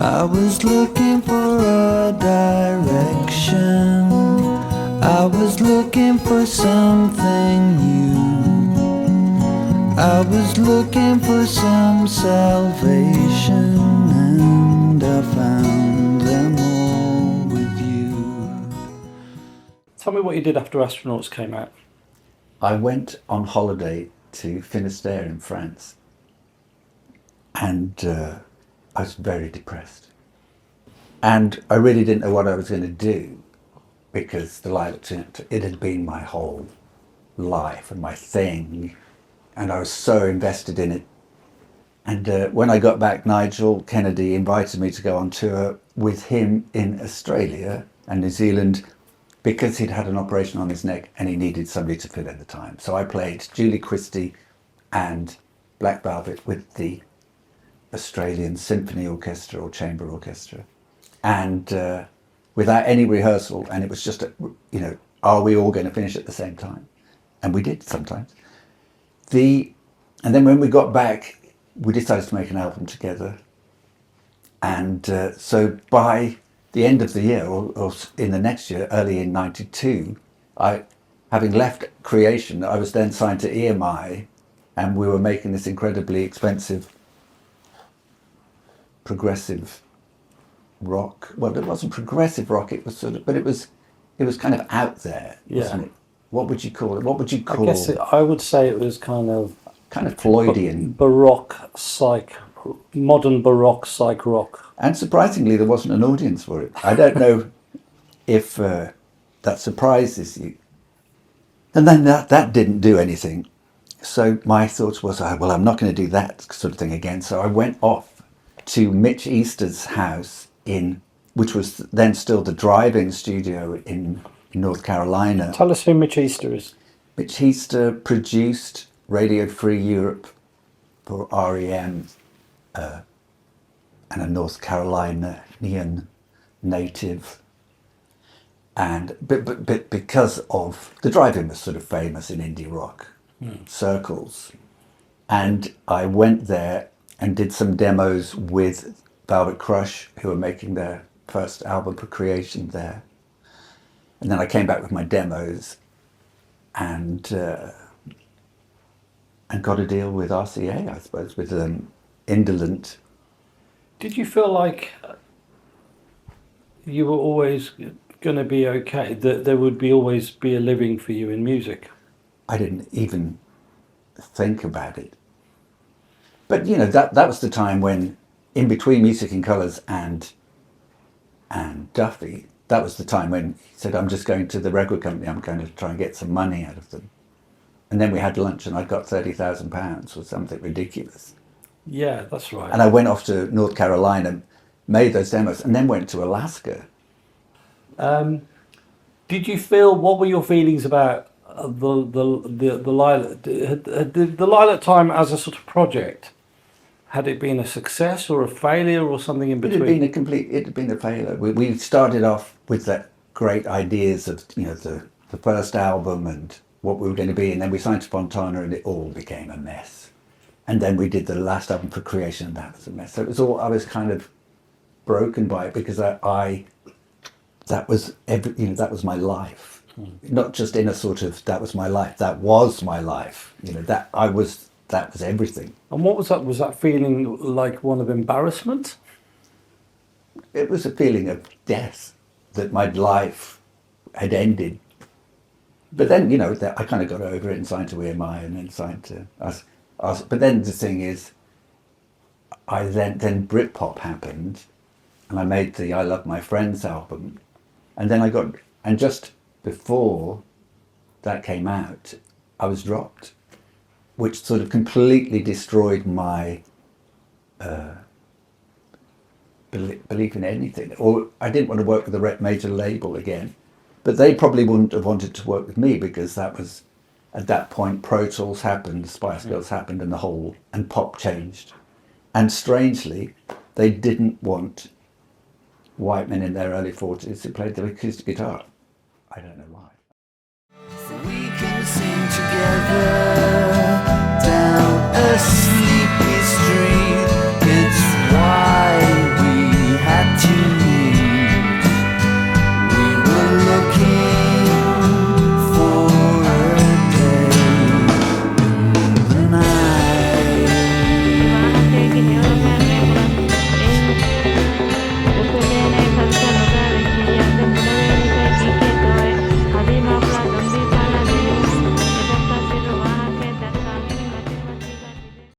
I was looking for a direction. I was looking for something new. I was looking for some salvation, and I found them all with you. Tell me what you did after Astronauts came out. I went on holiday to Finisterre in France, and I was very depressed. And I really didn't know what I was going to do, because the Lilac Time, it had been my whole life and my thing, and I was so invested in it. And when I got back, Nigel Kennedy invited me to go on tour with him in Australia and New Zealand, because he'd had an operation on his neck and he needed somebody to fill in the time. So I played Julie Christie and Black Velvet with the Australian Symphony Orchestra or Chamber Orchestra, and without any rehearsal. And it was just, are we all going to finish at the same time? And we did sometimes. And then when we got back, we decided to make an album together. And so by the end of the year, or in the next year, early in '92, having left Creation, I was then signed to EMI, and we were making this incredibly expensive progressive rock. Well, it wasn't progressive rock, it was but it was kind of out there, wasn't it? What would you call it? What would you call it? I would say it was kind of Floydian. Baroque psych, modern Baroque psych rock. And surprisingly, there wasn't an audience for it. I don't know if that surprises you. And then that didn't do anything. So my thoughts was, well, I'm not going to do that sort of thing again. So I went off to Mitch Easter's house which was then still the drive-in studio in North Carolina. Tell us who Mitch Easter is. Mitch Easter produced Radio Free Europe for REM, and a North Carolinian native. And but because of the drive-in was sort of famous in indie rock circles, and I went there and did some demos with Velvet Crush, who were making their first album for Creation there. And then I came back with my demos and got a deal with RCA, I suppose, with Indolent. Did you feel like you were always going to be okay, that there would always be a living for you in music? I didn't even think about it. But, that was the time when, in between Music in Colours and Duffy, that was the time when he said, I'm just going to the record company, I'm going to try and get some money out of them. And then we had lunch and I got £30,000 or something ridiculous. Yeah, that's right. And I went off to North Carolina, made those demos, and then went to Alaska. Did you feel, what were your feelings about the Lilac? The Lilac Time as a sort of project, had it been a success or a failure or something in between? It had been a failure. We started off with that great ideas of, the first album and what we were going to be, and then we signed to Fontana and it all became a mess. And then we did the last album for Creation and that was a mess. So it was all, I was kind of broken by it, because that was that was my life. Not just in a sort of, that was my life, that was my life. That was everything. And what was that? Was that feeling like one of embarrassment? It was a feeling of death, that my life had ended. But then, I kind of got over it and signed to EMI and then signed to us. But then the thing is, then Britpop happened, and I made the I Love My Friends album, and then and just before that came out, I was dropped, which sort of completely destroyed my belief in anything. Or I didn't want to work with a major label again, but they probably wouldn't have wanted to work with me, because that was, at that point, Pro Tools happened, Spice Girls happened, and pop changed. And strangely, they didn't want white men in their early 40s who played the acoustic guitar. I don't know why. We can sing together down a